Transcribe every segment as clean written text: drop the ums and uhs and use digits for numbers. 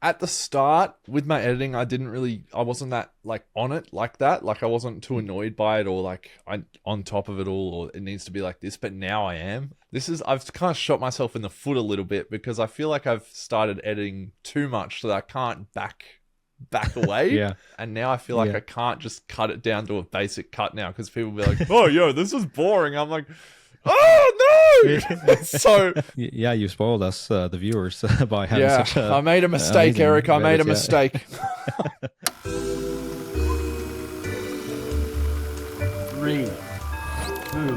at the start with my editing, I wasn't that like on it like that. Like I wasn't too annoyed by it or like on top of it all, or it needs to be like this. But now I am. I've kind of shot myself in the foot a little bit because I feel like I've started editing too much so that I can't back away. Yeah. And now I feel like I can't just cut it down to a basic cut now because people will be like, oh, yo, this is boring. I'm like, oh, no. So, yeah, you spoiled us, the viewers, by having such a... I made a mistake, Eric. I made a mistake. 3, 2, 1.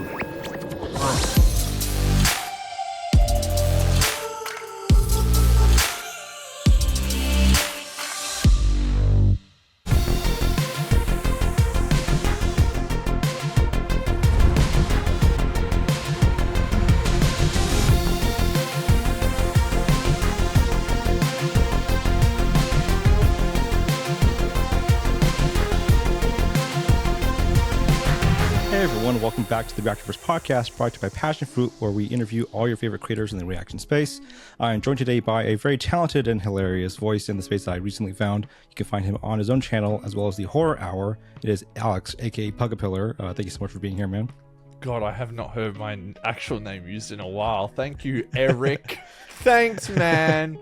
Welcome back to the Reactorverse Podcast, brought to you by Passion Fruit, where we interview all your favorite creators in the reaction space. I'm joined today by a very talented and hilarious voice in the space that I recently found. You can find him on his own channel, as well as the Horror Hour. It is Alex, aka Puggapillar. Thank you so much for being here, man. God, I have not heard my actual name used in a while. Thank you, Eric. Thanks, man.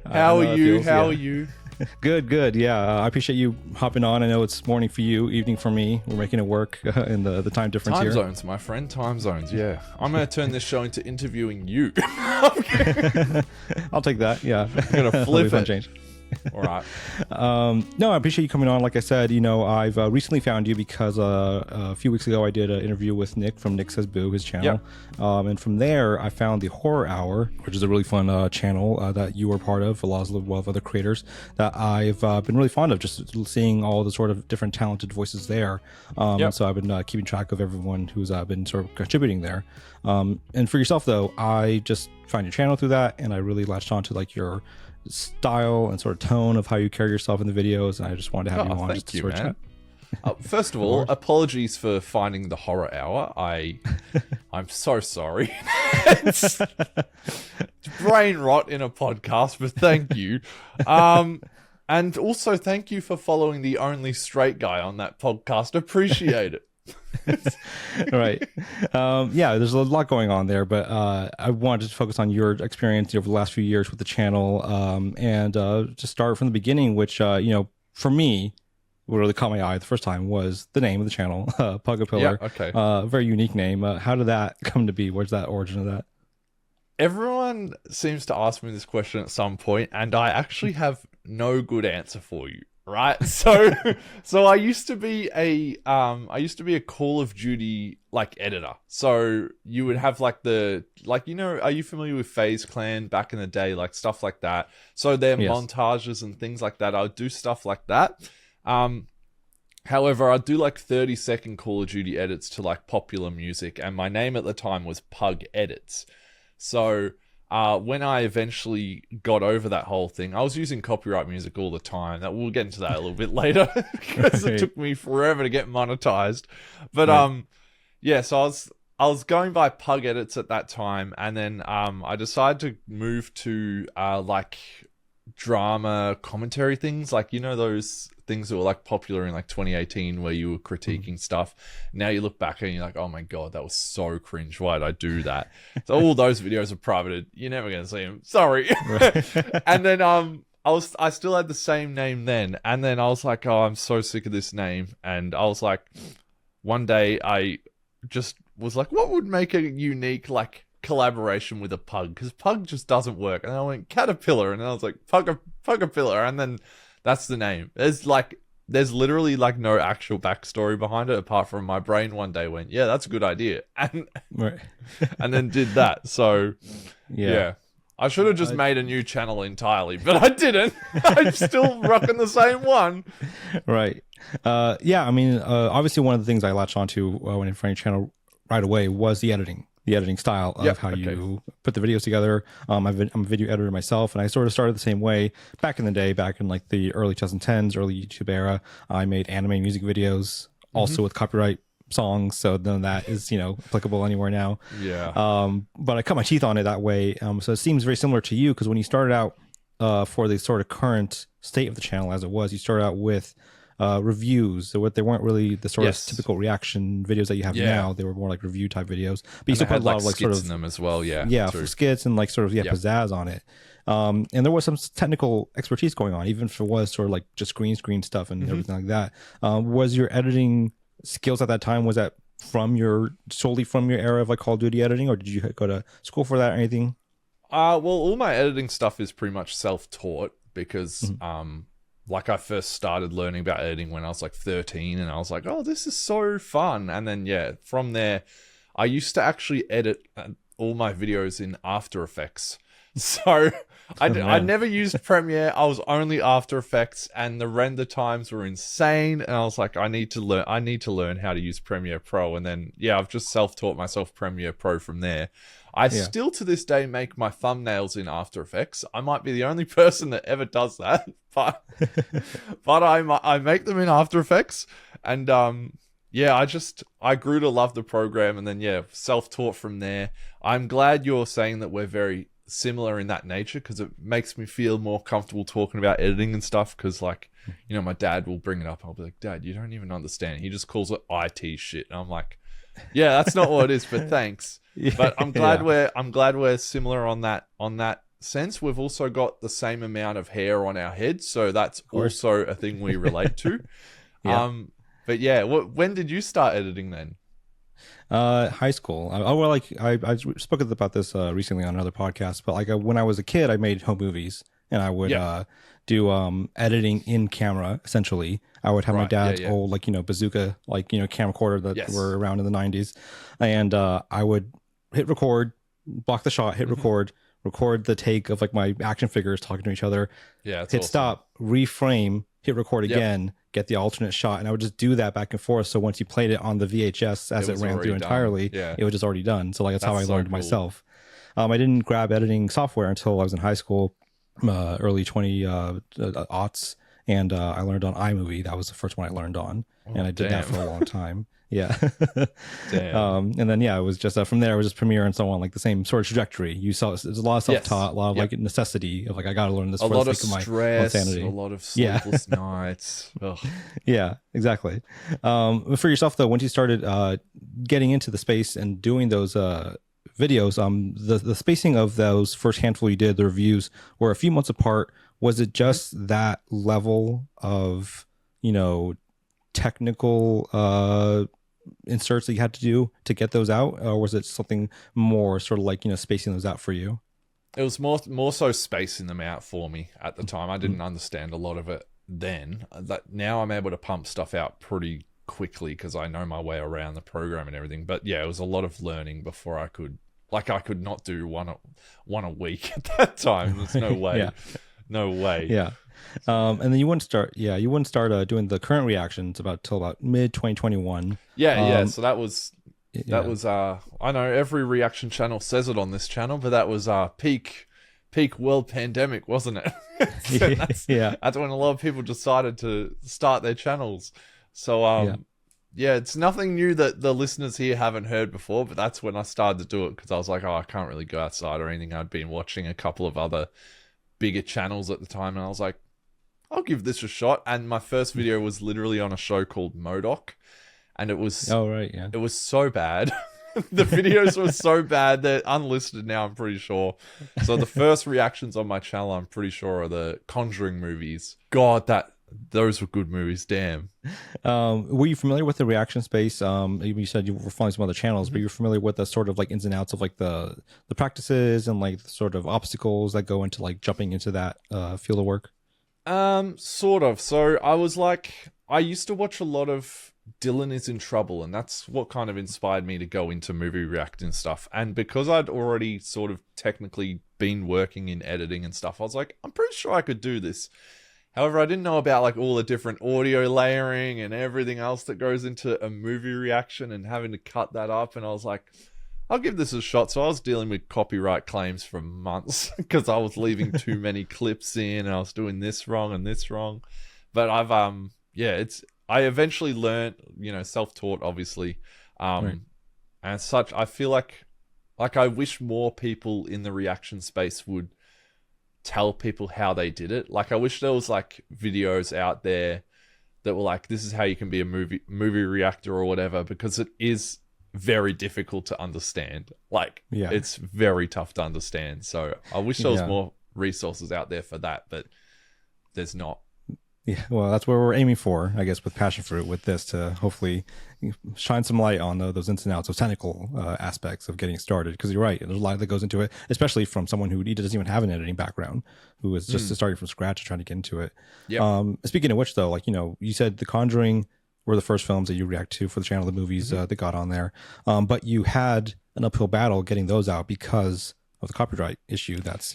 How are you? Good. Yeah, I appreciate you hopping on. I know it's morning for you, evening for me. We're making it work in the time difference here. Time zones, my friend. Time zones, yeah. I'm going to turn this show into interviewing you. I'll take that, yeah. I'm going to flip it. Change. All right. No, I appreciate you coming on. Like I said, I've recently found you because a few weeks ago I did an interview with Nick from Nick Says Boo, his channel. Yep. And from there I found the Horror Hour, which is a really fun channel that you were part of, along with a lot of other creators that I've been really fond of, just seeing all the sort of different talented voices there. So I've been keeping track of everyone who's been sort of contributing there. And for yourself though, I just found your channel through that, and I really latched on to like your style and sort of tone of how you carry yourself in the videos, and I just wanted to have you on just to sort of chat. First of all, apologies for finding the Horror Hour. I'm so sorry. It's brain rot in a podcast, but thank you. And also thank you for following the only straight guy on that podcast. Appreciate it. Right. Yeah, there's a lot going on there, but I wanted to focus on your experience over the last few years with the channel, and just start from the beginning, which for me, what really caught my eye the first time was the name of the channel, Puggapillar. Yeah, okay. Very unique name. How did that come to be? Where's that origin of that? Everyone seems to ask me this question at some point, and I actually have no good answer for you. Right, so I used to be a Call of Duty like editor. So you would have like are you familiar with FaZe Clan back in the day, like stuff like that? So their montages and things like that. I would do stuff like that. However, I'd do like 30-second Call of Duty edits to like popular music, and my name at the time was Pugg Edits. So when I eventually got over that whole thing, I was using copyright music all the time. We'll get into that a little bit later because it took me forever to get monetized. But so I was going by Pugg Edits at that time, and then I decided to move to like drama commentary things, like those things that were like popular in like 2018 where you were critiquing stuff. Now you look back and you're like, oh my god, that was so cringe, why did I do that? So all those videos are privated, you're never gonna see them, sorry. And then I still had the same name then, and then I was like, oh, I'm so sick of this name. And I was like, one day I just was like, what would make a unique like collaboration with a pug, because Pugg just doesn't work. And I went Caterpillar, and I was like Puggapillar, and then that's the name. There's literally like no actual backstory behind it apart from my brain one day went, yeah, that's a good idea, and and then did that. So yeah. I should have just made a new channel entirely, but I didn't. I'm still rocking the same one. Right. Yeah, I mean, obviously one of the things I latched onto when I found your channel right away was the editing style of how you put the videos together. I'm a video editor myself, and I sort of started the same way back in the day, back in like the early 2010s, early YouTube era. I made anime music videos, also with copyright songs, so none of that is applicable anywhere now. Yeah. But I cut my teeth on it that way. So it seems very similar to you, because when you started out for the sort of current state of the channel as it was. You started out with reviews. So what they weren't really the sort of typical reaction videos that you have now. They were more like review type videos. But you still put a lot of like skits in them as well. Skits and like sort of pizzazz on it. And there was some technical expertise going on, even if it was sort of like just green screen stuff and everything like that. Was your editing skills at that time, was that solely from your era of like Call of Duty editing, or did you go to school for that or anything? Well, all my editing stuff is pretty much self-taught because like I first started learning about editing when I was like 13, and I was like, oh, this is so fun. And then from there I used to actually edit all my videos in After Effects. So I never used Premiere. I was only After Effects, and the render times were insane. And I was like, I need to learn how to use Premiere Pro. And then I've just self-taught myself Premiere Pro from there. I still to this day make my thumbnails in After Effects. I might be the only person that ever does that, but I make them in After Effects. And I grew to love the program, and then self-taught from there. I'm glad you're saying that we're very similar in that nature, because it makes me feel more comfortable talking about editing and stuff, because like, you know, my dad will bring it up. I'll be like, Dad, you don't even understand. He just calls it IT shit. And I'm like, yeah, that's not what it is, but thanks. But I'm glad we're similar on that sense. We've also got the same amount of hair on our heads, so that's also a thing we relate to. But when did you start editing then? High school. I spoke about this recently on another podcast, but like when I was a kid, I made home movies, and I would do editing in camera. Essentially, I would have my dad's old bazooka camcorder that were around in the 90s, and I would hit record, block the shot, hit record the take of like my action figures talking to each other, hit stop, reframe, hit record again, get the alternate shot, and I would just do that back and forth. So once you played it on the VHS as it ran through entirely, it was just already done. So like that's how I learned myself. I didn't grab editing software until I was in high school, early 20 aughts, and I learned on iMovie. That was the first one I learned on, and I did that for a long time. And then it was just from there it was just Premiere and so on, like the same sort of trajectory. You saw there's a lot of self-taught, a lot of like necessity of like, I gotta learn this, a for lot the of sake of stress, my sanity. a lot of sleepless nights. Yeah, exactly. For yourself though, once you started getting into the space and doing those videos, the spacing of those first handful you did, the reviews, were a few months apart. Was it just that level of technical inserts that you had to do to get those out, or was it something more sort of like spacing those out for you? It was more so spacing them out for me at the time. I didn't understand a lot of it then. That now I'm able to pump stuff out pretty quickly because I know my way around the program and everything. But it was a lot of learning before I could not do one a week at that time. There's no way. No way. And then you wouldn't start doing the current reactions till about mid 2021. So that was I know every reaction channel says it on this channel, but that was peak world pandemic, wasn't it? That's when a lot of people decided to start their channels. So it's nothing new that the listeners here haven't heard before, but that's when I started to do it, because I was like, I can't really go outside or anything. I'd been watching a couple of other bigger channels at the time, and I was like, I'll give this a shot. And my first video was literally on a show called MODOK, and it was it was so bad. The videos were so bad. They're unlisted now, I'm pretty sure. So the first reactions on my channel, I'm pretty sure, are the Conjuring movies. God, those were good movies. Damn. Were you familiar with the reaction space? You said you were following some other channels, but you're familiar with the sort of like ins and outs of like the practices and like the sort of obstacles that go into like jumping into that field of work? Sort of. So I used to watch a lot of Dylan Is in Trouble, and that's what kind of inspired me to go into movie reacting stuff. And because I'd already sort of technically been working in editing and stuff, I was like, I'm pretty sure I could do this. However, I didn't know about like all the different audio layering and everything else that goes into a movie reaction and having to cut that up. And I was like, I'll give this a shot. So I was dealing with copyright claims for months because I was leaving too many clips in, and I was doing this wrong and this wrong. But I've I eventually learned, self-taught, obviously. And such, I feel like I wish more people in the reaction space would tell people how they did it. Like, I wish there was like videos out there that were like, this is how you can be a movie reactor or whatever, because it is very difficult to understand. Like, it's very tough to understand. So I wish there was more resources out there for that, but there's not. Yeah, well, that's what we're aiming for, I guess, with Passion Fruit, with this, to hopefully shine some light on those ins and outs, those technical aspects of getting started. Because you're right, there's a lot that goes into it, especially from someone who doesn't even have an editing background, who is just starting from scratch and trying to get into it. Speaking of which, though, like, you said The Conjuring were the first films that you react to for the channel, the movies that got on there. But you had an uphill battle getting those out because of the copyright issue. That's,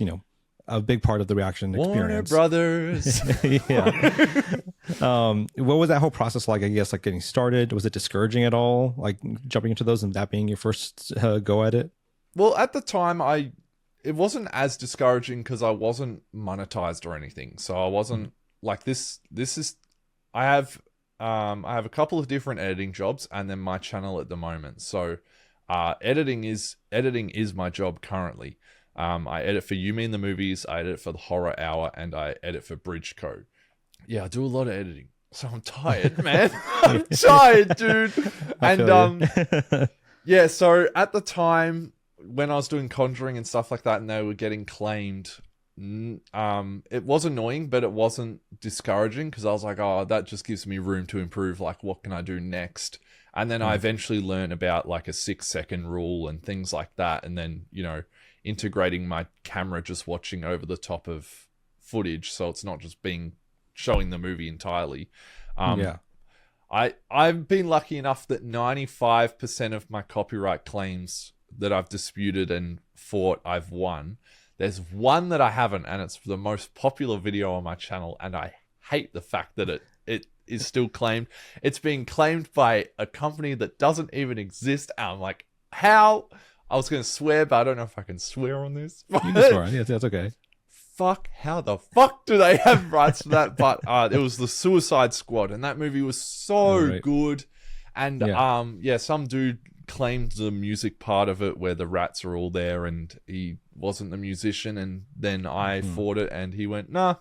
a big part of the reaction experience. Warner Brothers. What was that whole process like, I guess, like getting started? Was it discouraging at all, like jumping into those and that being your first go at it? Well, at the time, it wasn't as discouraging because I wasn't monetized or anything. So I wasn't like this is, I have a couple of different editing jobs and then my channel at the moment. So editing is my job currently. I edit for You Mean the Movies, I edit for the Horror Hour, and I edit for Bridge Co. Yeah, I do a lot of editing. So I'm tired, man. I'm tired, dude. And yeah, so at the time when I was doing Conjuring and stuff like that and they were getting claimed, it was annoying, but it wasn't discouraging because I was like, oh, that just gives me room to improve. Like, what can I do next? And then I eventually learned about like a 6-second rule and things like that. And then, integrating my camera just watching over the top of footage, so it's not just showing the movie entirely. I've been lucky enough that 95% of my copyright claims that I've disputed and fought, I've won. There's one that I haven't, and it's the most popular video on my channel, and I hate the fact that it is still claimed. It's being claimed by a company that doesn't even exist, and I'm like, how? I was going to swear, but I don't know if I can swear on this. You can swear. Yeah, that's okay. How the fuck do they have rights to that? But it was the Suicide Squad, and that movie was so good. And some dude claimed the music part of it where the rats are all there, and he wasn't the musician. And then I fought it, and he went, nah,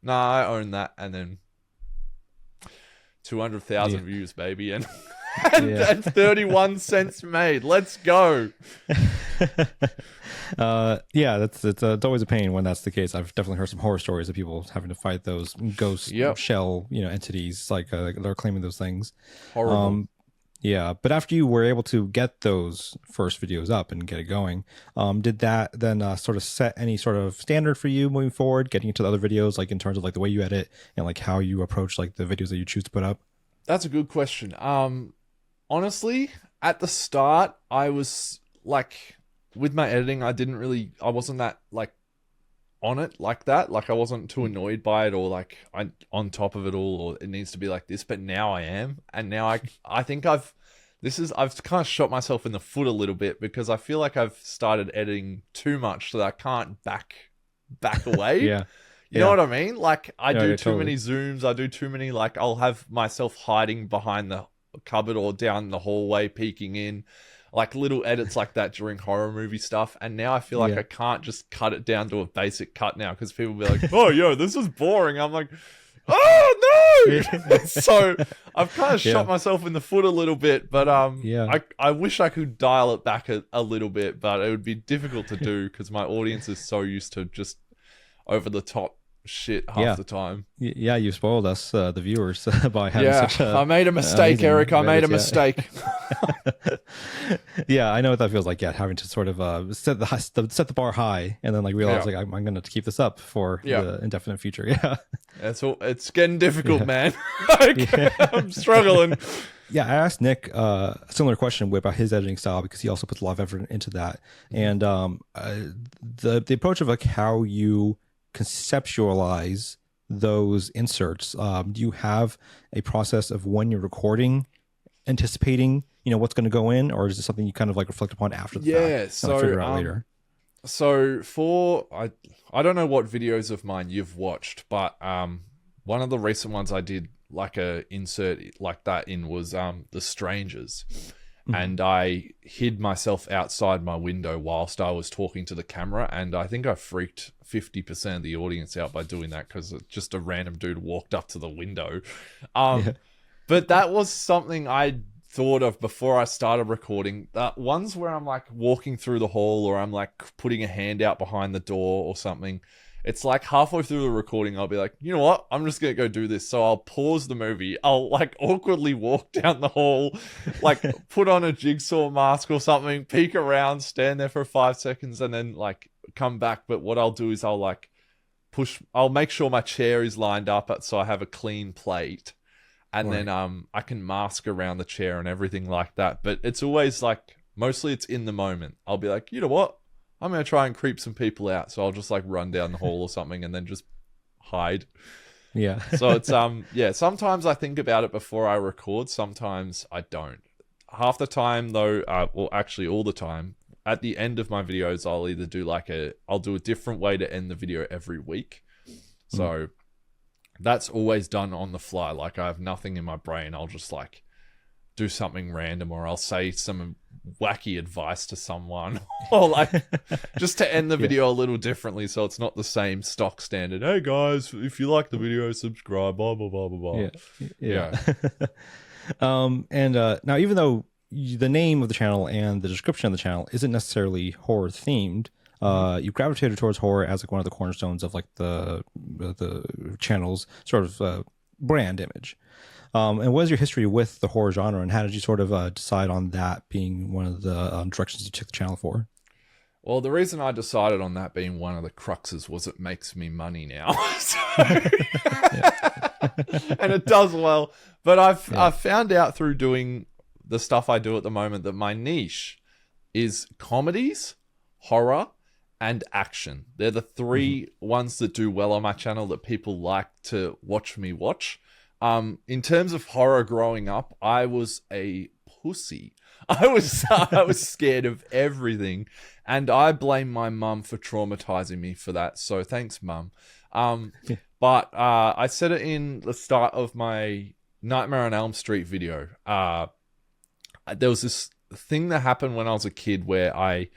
I own that. And then 200,000 views, baby, and 31 cents made. Let's go. It's always a pain when that's the case. I've definitely heard some horror stories of people having to fight those ghost shell entities, like they're claiming those things. Horrible. But after you were able to get those first videos up and get it going, did that then sort of set any sort of standard for you moving forward, getting into the other videos, like in terms of like the way you edit and like how you approach like the videos that you choose to put up? That's a good question. Honestly, at the start, I was like, with my editing, I wasn't that like on it like that. Like, I wasn't too annoyed by it or like on top of it all, or it needs to be like this. But now I am, and now I think I've kind of shot myself in the foot a little bit because I feel like I've started editing too much so that I can't back away. You know what I mean? Like, I do too many zooms. I do too many, like, I'll have myself hiding behind the cupboard or down the hallway peeking in, like little edits like that during horror movie stuff. And now I feel like I can't just cut it down to a basic cut now because people will be like, oh, yo, this is boring. I'm like, oh, no! So I've kind of shot myself in the foot a little bit, but I wish I could dial it back a little bit, but it would be difficult to do because my audience is so used to just over the top shit half the time. You spoiled us, the viewers, by having such a... I made a mistake, Eric. I made a mistake. I know what that feels like. Having to sort of set the bar high and then like realize like I'm going to keep this up for the indefinite future. It's getting difficult, man. I'm struggling. I asked Nick a similar question about his editing style because he also puts a lot of effort into that. And the approach of like how you conceptualize those inserts. Do you have a process of when you're recording, anticipating, what's going to go in, or is it something you kind of like reflect upon after the fact? So figure out later. So I don't know what videos of mine you've watched, but one of the recent ones I did like a insert like that in was The Strangers. and I hid myself outside my window whilst I was talking to the camera, and I think I freaked 50% of the audience out by doing that because just a random dude walked up to the window. But that was something I thought of before I started recording. Ones where I'm like walking through the hall, or I'm like putting a hand out behind the door or something. It's like halfway through the recording, I'll be like, you know what? I'm just going to go do this. So I'll pause the movie. I'll like awkwardly walk down the hall, like put on a jigsaw mask or something, peek around, stand there for 5 seconds, and then like come back. But what I'll do is I'll like I'll make sure my chair is lined up so I have a clean plate. And then I can mask around the chair and everything like that. But it's always like, mostly it's in the moment. I'll be like, you know what? I'm going to try and creep some people out. So I'll just like run down the hall or something and then just hide. Yeah. So it's, sometimes I think about it before I record. Sometimes I don't. Half the time though, well, actually all the time, at the end of my videos, I'll either do I'll do a different way to end the video every week. So that's always done on the fly. Like I have nothing in my brain. I'll just like do something random, or I'll say some wacky advice to someone, or like just to end the video a little differently, so it's not the same stock standard. Hey guys, if you like the video, subscribe. Blah blah blah blah blah. Yeah. Now, even though the name of the channel and the description of the channel isn't necessarily horror themed, you gravitated towards horror as like one of the cornerstones of like the channel's sort of brand image. And what is your history with the horror genre, and how did you sort of decide on that being one of the directions you took the channel for? Well, the reason I decided on that being one of the cruxes was it makes me money now. And it does well. But I've found out through doing the stuff I do at the moment that my niche is comedies, horror, and action. They're the three ones that do well on my channel that people like to watch me watch. In terms of horror growing up, I was a pussy. I was scared of everything, and I blame my mum for traumatizing me for that. So thanks, mum. But I said it in the start of my Nightmare on Elm Street video. There was this thing that happened when I was a kid where I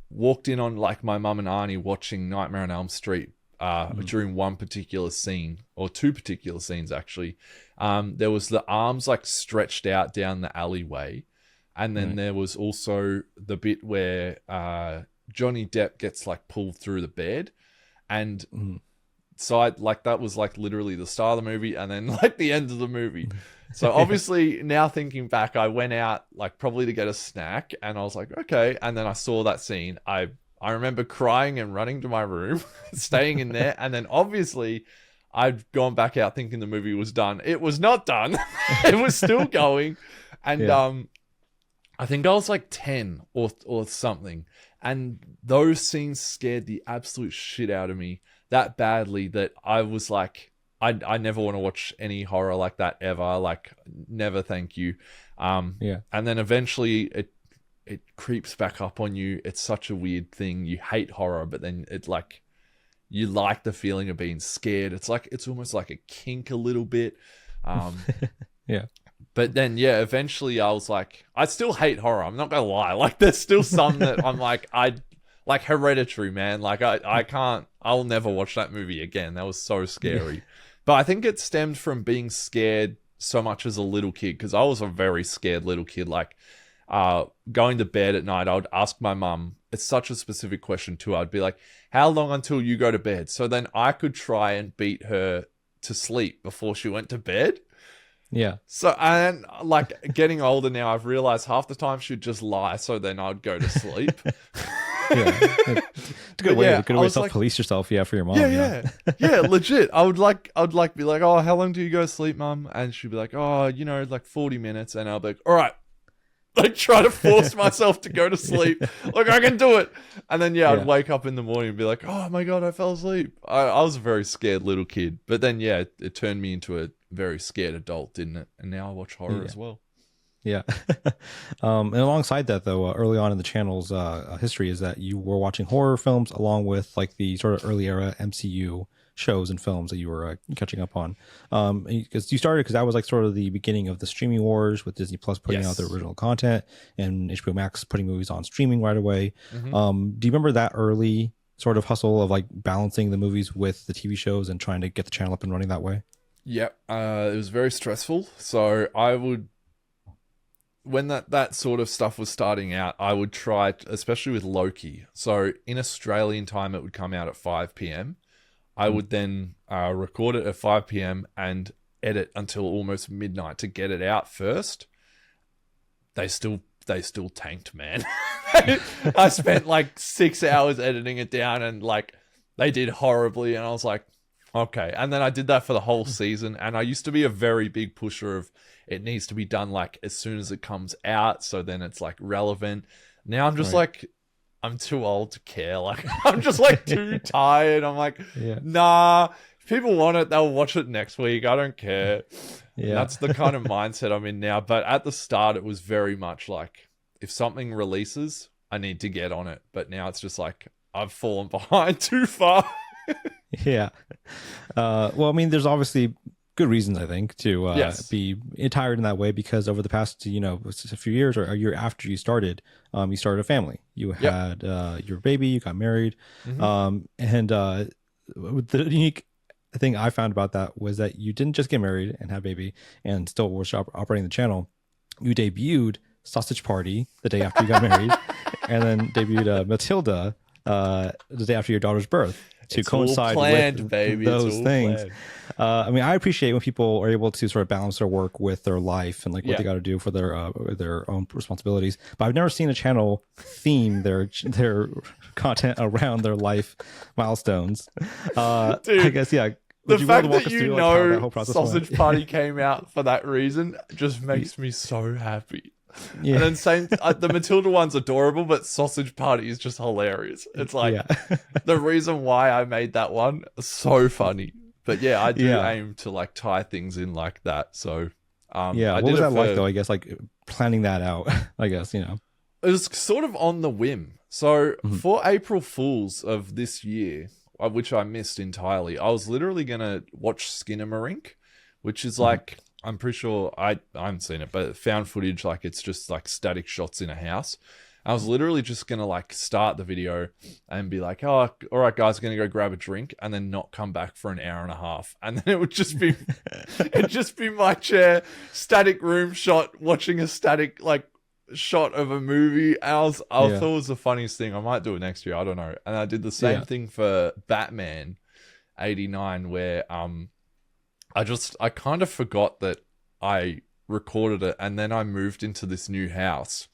walked in on like my mum and Arnie watching Nightmare on Elm Street during one particular scene, or two particular scenes actually. There was the arms like stretched out down the alleyway, and then there was also the bit where Johnny Depp gets like pulled through the bed, and so I like that was like literally the start of the movie and then like the end of the movie. So obviously now thinking back, I went out like probably to get a snack, and I was like, okay, and then I saw that scene. I remember crying and running to my room, staying in there, and then obviously I'd gone back out thinking the movie was done. It was not done. It was still going. And I think I was like 10 or something. And those scenes scared the absolute shit out of me that badly that I was like, I never want to watch any horror like that ever. Like, never, thank you. And then eventually it creeps back up on you. It's such a weird thing. You hate horror, but then it like, you like the feeling of being scared. It's like, it's almost like a kink a little bit. But then, eventually I was like, I still hate horror. I'm not going to lie. Like, there's still some that I'm like, like Hereditary, man. Like, I'll never watch that movie again. That was so scary. But I think it stemmed from being scared so much as a little kid, because I was a very scared little kid. Like, going to bed at night, I would ask my mum, it's such a specific question too. I'd be like, how long until you go to bed? So then I could try and beat her to sleep before she went to bed. Yeah. So, and like getting older now, I've realized half the time she'd just lie. So then I'd go to sleep. It's a good way to self-police yourself. For your mom. Yeah, legit. I would be like, oh, how long do you go to sleep, mum? And she'd be like, oh, like 40 minutes. And I'll be like, all right. Like, try to force myself to go to sleep. Like, I can do it. And then, I'd wake up in the morning and be like, oh my God, I fell asleep. I was a very scared little kid. But then, it turned me into a very scared adult, didn't it? And now I watch horror as well. Yeah. And alongside that, though, early on in the channel's history is that you were watching horror films along with like the sort of early era MCU shows and films that you were catching up on. Because that was like sort of the beginning of the streaming wars with Disney Plus putting out their original content and HBO Max putting movies on streaming right away. Do you remember that early sort of hustle of like balancing the movies with the TV shows and trying to get the channel up and running that way? Yep. It was very stressful. So I would, when that sort of stuff was starting out, I would try, especially with Loki. So in Australian time, it would come out at 5 p.m. I would then record it at 5 p.m. and edit until almost midnight to get it out first. They still tanked, man. I spent like 6 hours editing it down and like they did horribly. And I was like, okay. And then I did that for the whole season. And I used to be a very big pusher of it needs to be done like as soon as it comes out. So then it's like relevant. Now I'm just like, I'm too old to care. Like I'm just like too tired. I'm like, nah, if people want it, they'll watch it next week. I don't care. Yeah. That's the kind of mindset I'm in now. But at the start, it was very much like, if something releases, I need to get on it. But now it's just like, I've fallen behind too far. Yeah. Well, I mean, there's obviously good reasons, I think, to be tired in that way, because over the past, a few years or a year after you started a family. You had your baby, you got married. And the unique thing I found about that was that you didn't just get married and have a baby and still were operating the channel. You debuted Sausage Party the day after you got married, and then debuted Matilda the day after your daughter's birth to coincide with those things. I mean, I appreciate when people are able to sort of balance their work with their life and like what they got to do for their own responsibilities. But I've never seen a channel theme their content around their life milestones. Dude, I guess the fact that Sausage Party came out for that reason just makes me so happy. Yeah. And then the Matilda one's adorable, but Sausage Party is just hilarious. It's like the reason why I made that one so funny. But yeah, I do aim to like tie things in like that. So what was that like though? I guess like planning that out. I guess it was sort of on the whim. So for April Fools of this year, which I missed entirely, I was literally gonna watch Skinamarink, which is like. I'm pretty sure I haven't seen it, but found footage, like it's just like static shots in a house. I was literally just going to like start the video and be like, oh, all right, guys, going to go grab a drink and then not come back for an hour and a half. And then it would just be, my chair, static room shot, watching a static like shot of a movie. I thought it was the funniest thing. I might do it next year. I don't know. And I did the same thing for Batman 89 where, I kind of forgot that I recorded it and then I moved into this new house.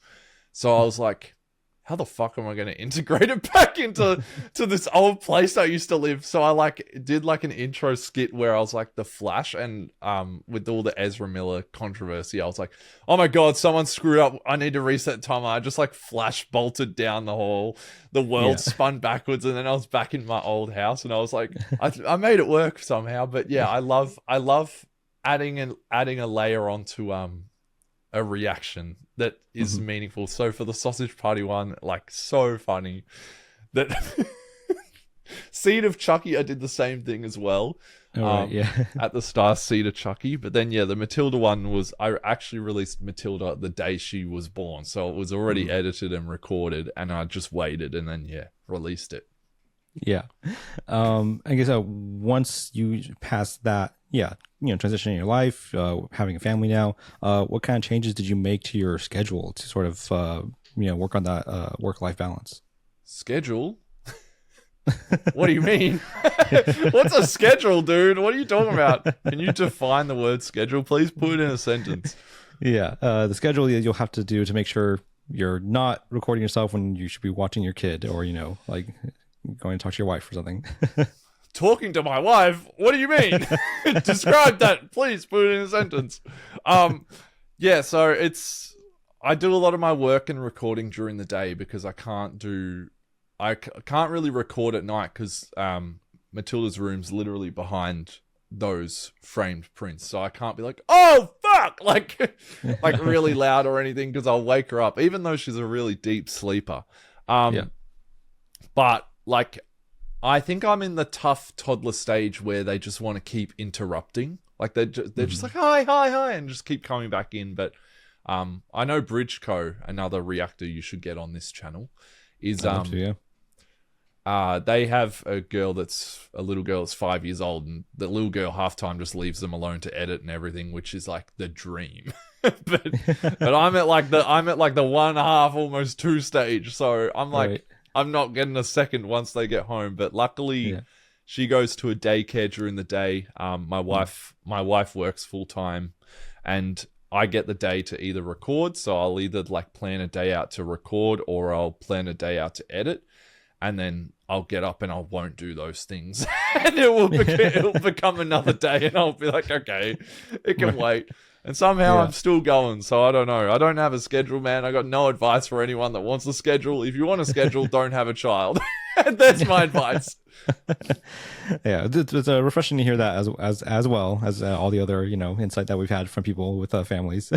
So I was like, how the fuck am I going to integrate it back into this old place I used to live? So I like did like an intro skit where I was like the Flash and with all the Ezra Miller controversy, I was like, oh my God, someone screwed up. I need to reset timer. I just like flash bolted down the hall. The world spun backwards and then I was back in my old house and I was like, I made it work somehow. But yeah, I love adding a layer onto a reaction that is meaningful. So for the Sausage Party one, like so funny that Seed of Chucky, I did the same thing as well. At the start, Seed of Chucky. But then, the Matilda one was, I actually released Matilda the day she was born. So it was already edited and recorded and I just waited and then, released it. Yeah. I guess once you pass that, transitioning your life, having a family now, what kind of changes did you make to your schedule to sort of, work on that work-life balance? Schedule? What do you mean? What's a schedule, dude? What are you talking about? Can you define the word schedule? Please put it in a sentence. Yeah. The schedule you'll have to do to make sure you're not recording yourself when you should be watching your kid or, like going to talk to your wife or something. Talking to my wife? What do you mean? Describe that. Please put it in a sentence. So I do a lot of my work and recording during the day because I can't really record at night because Matilda's room's literally behind those framed prints. So I can't be like, oh, fuck! Like really loud or anything because I'll wake her up, even though she's a really deep sleeper. But like I think I'm in the tough toddler stage where they just want to keep interrupting. Like they're just like, hi, and just keep coming back in. But I know Bridgeco, another reactor you should get on this channel, is they have a little girl that's 5 years old, and the little girl halftime just leaves them alone to edit and everything, which is like the dream. but I'm at like the 1.5, almost 2 stage, so I'm like, right. I'm not getting a second once they get home. But luckily, she goes to a daycare during the day. My wife works full time, and I get the day to either record. So I'll either like plan a day out to record, or I'll plan a day out to edit. And then I'll get up and I won't do those things. And it'll become another day, and I'll be like, okay, it can wait. And somehow I'm still going, so I don't know. I don't have a schedule, man. I got no advice for anyone that wants a schedule. If you want a schedule, don't have a child. That's my advice. Yeah, it's refreshing to hear that as well as all the other insight that we've had from people with families.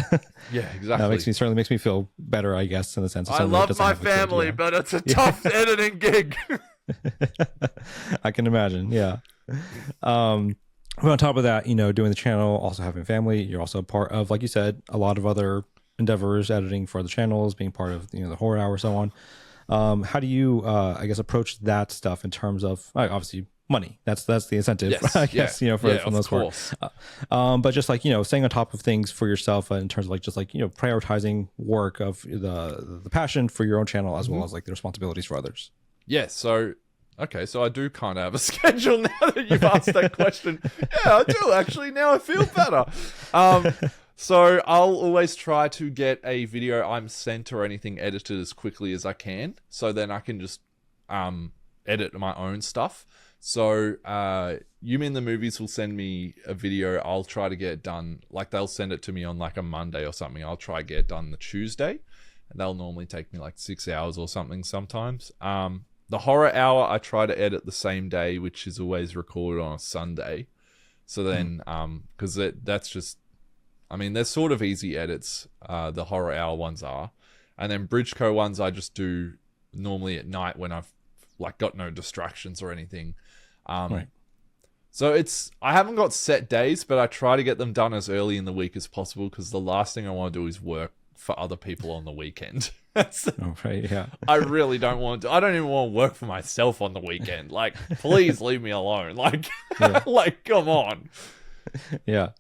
Yeah, exactly. That certainly makes me feel better, I guess, in the sense of I love my family, but it's a tough editing gig. I can imagine. Yeah. But on top of that, doing the channel, also having family, you're also part of, like you said, a lot of other endeavors, editing for other channels, being part of the horror hour, so on. How do you, I guess, approach that stuff in terms of obviously money? That's the incentive, I guess, for the most part. But just like staying on top of things for yourself in terms of prioritizing work of the passion for your own channel as well as like the responsibilities for others. Yeah. So. Okay, so I do kind of have a schedule now that you've asked that question. Yeah, I do actually. Now I feel better. So I'll always try to get a video I'm sent or anything edited as quickly as I can, so then I can just edit my own stuff. So You Mean the Movies will send me a video. I'll try to get it done. Like they'll send it to me on like a Monday or something. I'll try to get it done the Tuesday, and they'll normally take me like 6 hours or something sometimes. The horror hour, I try to edit the same day, which is always recorded on a Sunday. So then, because that's just, I mean, they're sort of easy edits. The horror hour ones are. And then Bridgeco ones I just do normally at night when I've like got no distractions or anything. Right. So I haven't got set days, but I try to get them done as early in the week as possible, because the last thing I want to do is work for other people on the weekend. Right, yeah. I really don't want to. I don't even want to work for myself on the weekend. Like, please leave me alone. Like, like, come on. Yeah.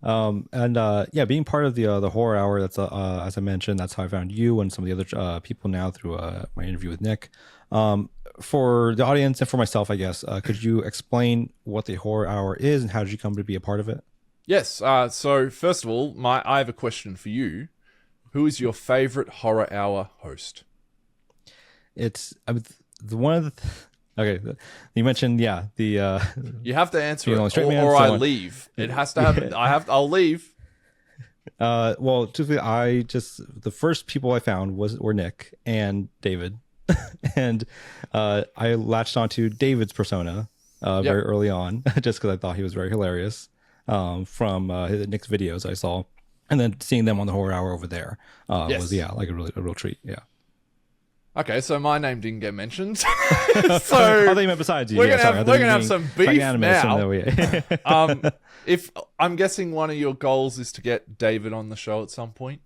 Being part of the horror hour, that's as I mentioned, that's how I found you and some of the other people now through my interview with Nick. For the audience and for myself, I guess, could you explain what the horror hour is and how did you come to be a part of it? Yes. So first of all, I have a question for you. Who is your favorite horror hour host? It's okay. You mentioned the you have to answer it, or I leave. It has to happen. I'll leave. Well, truthfully, the first people I found were Nick and David, and I latched onto David's persona very early on, just because I thought he was very hilarious from Nick's videos I saw. And then seeing them on the horror hour over there was like a real treat. Yeah. Okay, so my name didn't get mentioned. So I thought you meant besides you. We're gonna have some beef now. If I'm guessing one of your goals is to get David on the show at some point.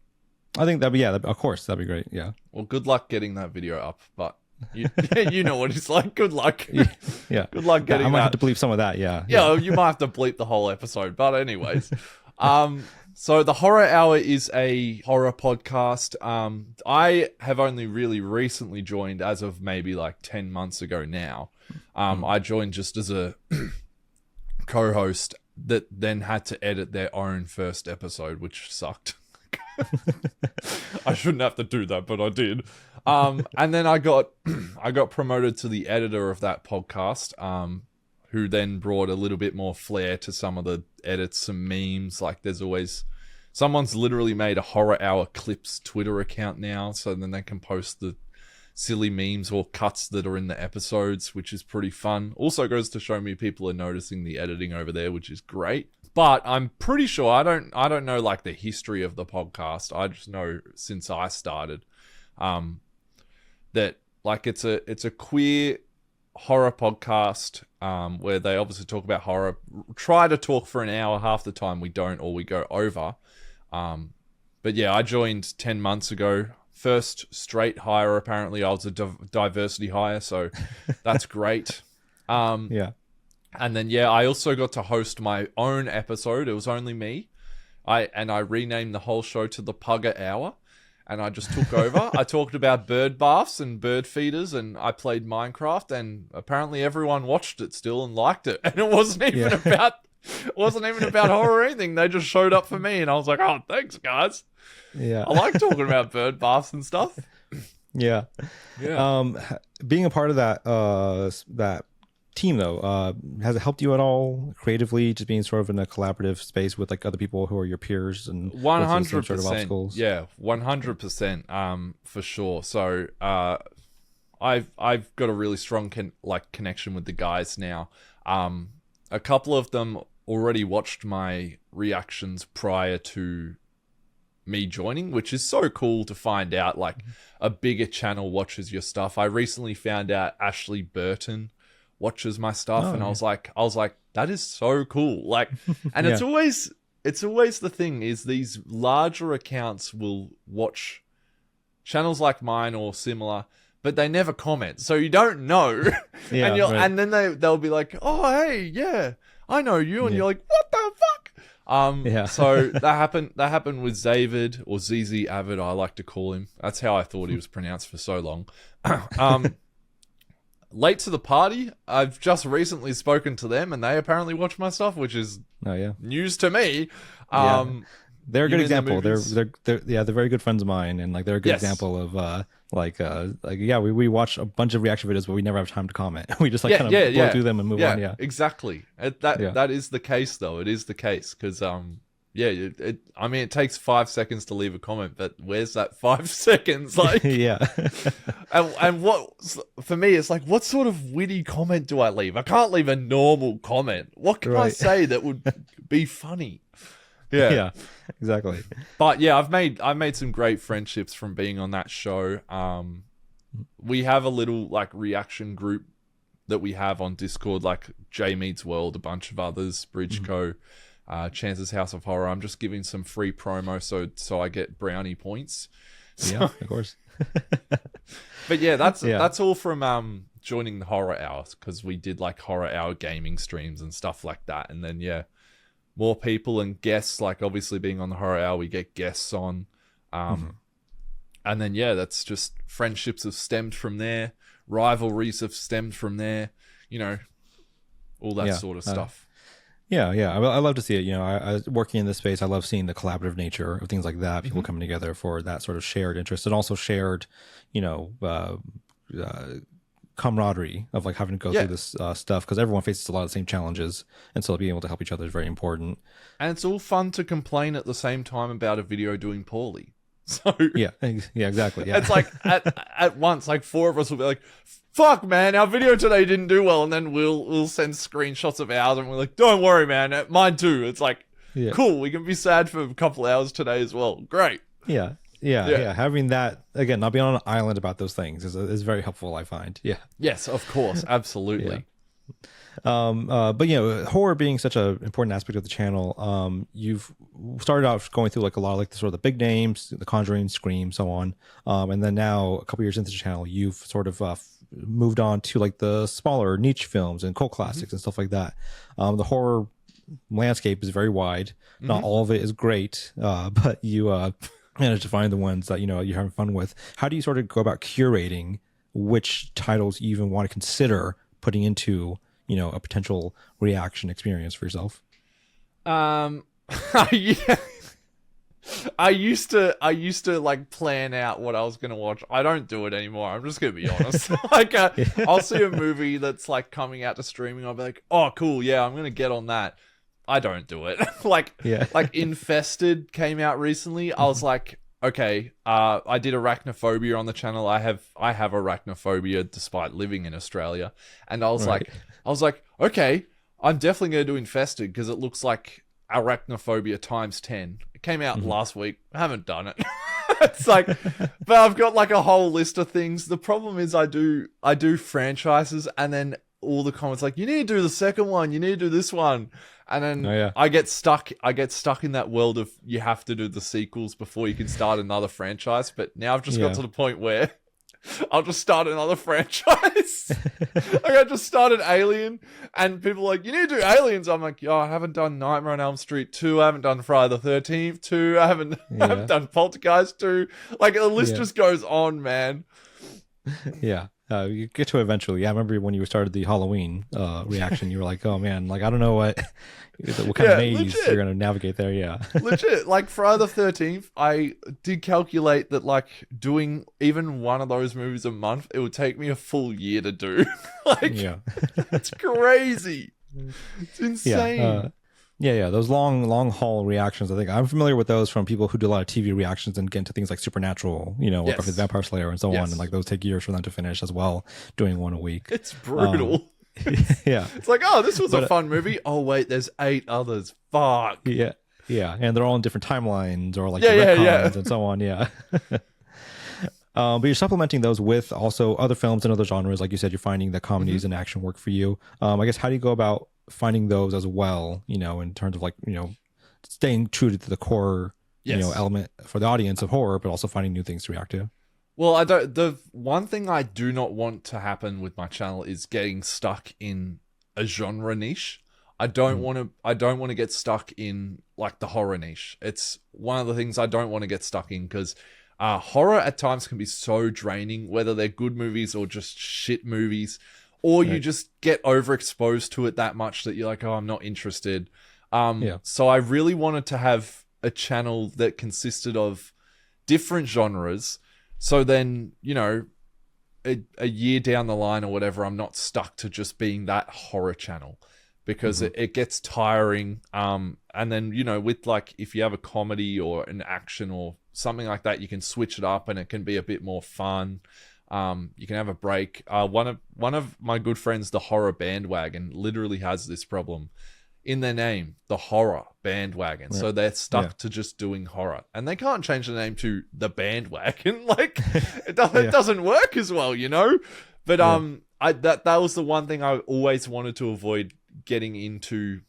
I think of course that'd be great. Yeah. Well, good luck getting that video up, but you know what it's like. Good luck. Yeah. Good luck getting that. I might have to bleep some of that. Yeah. Yeah, you might have to bleep the whole episode, but anyways. So the Horror Hour is a horror podcast. I have only really recently joined, as of maybe like 10 months ago now. I joined just as a co-host that then had to edit their own first episode, which sucked. I shouldn't have to do that, but I did. And then I got promoted to the editor of that podcast, who then brought a little bit more flair to some of the edits, some memes. Like someone's literally made a Horror Hour Clips Twitter account now, so then they can post the silly memes or cuts that are in the episodes, which is pretty fun. Also goes to show me people are noticing the editing over there, which is great. But I'm pretty sure I don't know like the history of the podcast. I just know since I started, that like it's a queer horror podcast, where they obviously talk about horror. Try to talk for an hour. Half the time we don't, or we go over. But yeah, I joined 10 months ago. First straight hire, apparently. I was a diversity hire, so that's great. Yeah. And then, yeah, I also got to host my own episode. It was only me. I renamed the whole show to the Pugger Hour. And I just took over. I talked about bird baths and bird feeders, and I played Minecraft, and apparently everyone watched it still and liked it. And it wasn't even about horror or anything. They just showed up for me, and I was like, oh, thanks, guys. Yeah. I like talking about bird baths and stuff. Yeah. Being a part of that team, though, has it helped you at all creatively, just being sort of in a collaborative space with like other people who are your peers and 100% sort of obstacles? Yeah, 100% for sure. So I've got a really strong connection with the guys now. A couple of them already watched my reactions prior to me joining, which is so cool to find out like a bigger channel watches your stuff. I recently found out Ashley Burton watches my stuff, and I was like, that is so cool. Like, and it's always the thing is these larger accounts will watch channels like mine or similar, but they never comment, so you don't know. And then they'll be like, oh hey, yeah, I know you, and you're like, what the fuck? So that happened with Zavid, or ZZ Avid, I like to call him. That's how I thought he was pronounced for so long. Late to the party, I've just recently spoken to them, and they apparently watch my stuff, which is news to me. They're a good example. They're very good friends of mine, and like they're a good example of we watch a bunch of reaction videos, but we never have time to comment. We just kind of blow through them and move on. Yeah, exactly. That is the case, though. It is the case because it takes 5 seconds to leave a comment, but where's that 5 seconds? Like, and what for me, it's like, what sort of witty comment do I leave? I can't leave a normal comment. What can I say that would be funny? Yeah, exactly. But yeah, I've made some great friendships from being on that show. We have a little like reaction group that we have on Discord, like J Meets World, a bunch of others, Bridgeco. Chance's House of Horror. I'm just giving some free promo so I get brownie points. Yeah, of course. But yeah, that's all from joining the Horror Hour, because we did like Horror Hour gaming streams and stuff like that. And then more people and guests, like obviously being on the Horror Hour, we get guests on. And then that's just friendships have stemmed from there. Rivalries have stemmed from there. All that sort of stuff. I love to see it. I working in this space, I love seeing the collaborative nature of things like that. People coming together for that sort of shared interest, and also shared, camaraderie of like having to go through this stuff, because everyone faces a lot of the same challenges, and so being able to help each other is very important. And it's all fun to complain at the same time about a video doing poorly. So exactly. Yeah, it's like at once, like 4 of us will be like, fuck man, our video today didn't do well, and then we'll send screenshots of ours, and we're like, don't worry man, mine too. It's like, cool, we can be sad for a couple hours today as well. Great. Yeah. Having that, again, not being on an island about those things is very helpful, I find. Yes, of course, absolutely. But horror being such an important aspect of the channel, you've started out going through like a lot of like the sort of the big names, The Conjuring, Scream, so on, and then now a couple years into the channel, you've sort of moved on to like the smaller niche films and cult classics and stuff like that. The horror landscape is very wide. Not all of it is great, but you manage to find the ones that you're having fun with. How do you sort of go about curating which titles you even want to consider putting into a potential reaction experience for yourself? I used to like plan out what I was going to watch. I don't do it anymore. I'm just going to be honest. Like, I'll see a movie that's like coming out to streaming. I'll be like, oh, cool. Yeah, I'm going to get on that. I don't do it. Like Infested came out recently. I was like, okay, I did arachnophobia on the channel. I have arachnophobia despite living in Australia. And I was like, okay, I'm definitely going to do Infested because it looks like arachnophobia times 10. It came out last week. I haven't done it. It's like, but I've got like a whole list of things. The problem is I do franchises, and then all the comments like, you need to do the second one, you need to do this one. And then I get stuck in that world of you have to do the sequels before you can start another franchise. But now I've just got to the point where I'll just start another franchise. Like I just started Alien, and people are like, you need to do Aliens. I'm like, I haven't done Nightmare on Elm Street 2, I haven't done Friday the 13th 2, I haven't done Poltergeist 2. Like the list just goes on, man. Yeah. You get to it eventually. I remember when you started the Halloween reaction, you were like, oh man, like I don't know what kind of maze legit. You're going to navigate there. Yeah. Legit. Like Friday the 13th, I did calculate that like doing even one of those movies a month, it would take me a full year to do. Like, it's crazy. It's insane. Yeah. Those long haul reactions. I think I'm familiar with those from people who do a lot of TV reactions and get into things like Supernatural, like Buffy the Vampire Slayer and so on. And like those take years for them to finish as well, doing one a week. It's brutal. It's like, this was a fun movie. Oh wait, there's 8 others. Fuck. Yeah. And they're all in different timelines or like retcons and so on. Yeah. But you're supplementing those with also other films and other genres. Like you said, you're finding that comedies and action work for you. I guess, how do you go about finding those as well, in terms of like, staying true to the core, element for the audience of horror, but also finding new things to react to? Well, the one thing I do not want to happen with my channel is getting stuck in a genre niche. I don't want to get stuck in like the horror niche. It's one of the things I don't want to get stuck in, because horror at times can be so draining, whether they're good movies or just shit movies. Or you just get overexposed to it that much that you're like, I'm not interested. So I really wanted to have a channel that consisted of different genres. So then, a year down the line or whatever, I'm not stuck to just being that horror channel, because it gets tiring. And then, with like, if you have a comedy or an action or something like that, you can switch it up and it can be a bit more fun. You can have a break. One of my good friends, the Horror Bandwagon, literally has this problem in their name, the Horror Bandwagon. So they're stuck to just doing horror, and they can't change the name to the Bandwagon. Like it doesn't work as well, But that was the one thing I always wanted to avoid getting into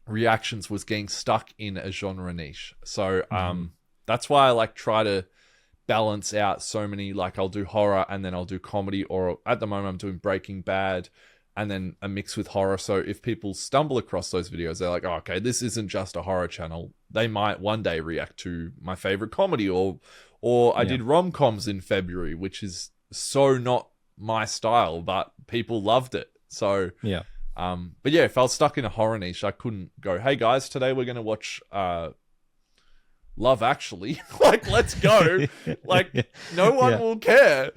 reactions, was getting stuck in a genre niche. So that's why I like try to balance out so many, like I'll do horror and then I'll do comedy, or at the moment I'm doing Breaking Bad and then a mix with horror. So if people stumble across those videos, they're like, okay, this isn't just a horror channel. They might one day react to my favorite comedy, or I did rom-coms in February, which is so not my style, but people loved it. So but if I was stuck in a horror niche, I couldn't go, hey guys, today we're going to watch Love Actually. Like, let's go. Like, no one will care.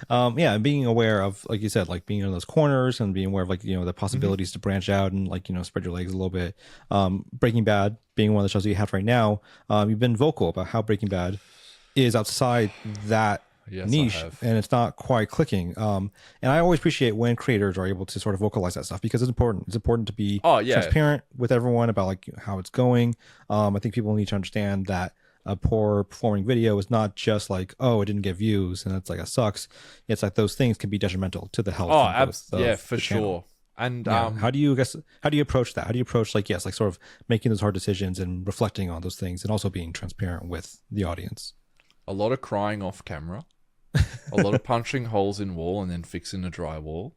And being aware of, like you said, like being in those corners and being aware of like, the possibilities to branch out and like, spread your legs a little bit. Breaking Bad being one of the shows that you have right now, you've been vocal about how Breaking Bad is outside that niche, and it's not quite clicking. And I always appreciate when creators are able to sort of vocalize that stuff, because it's important. It's important to be transparent with everyone about like how it's going. I think people need to understand that a poor performing video is not just like, it didn't get views and it's like, it sucks. It's like those things can be detrimental to the health. For sure. And how do you approach that? How do you approach like sort of making those hard decisions and reflecting on those things, and also being transparent with the audience? A lot of crying off camera. A lot of punching holes in wall and then fixing the drywall.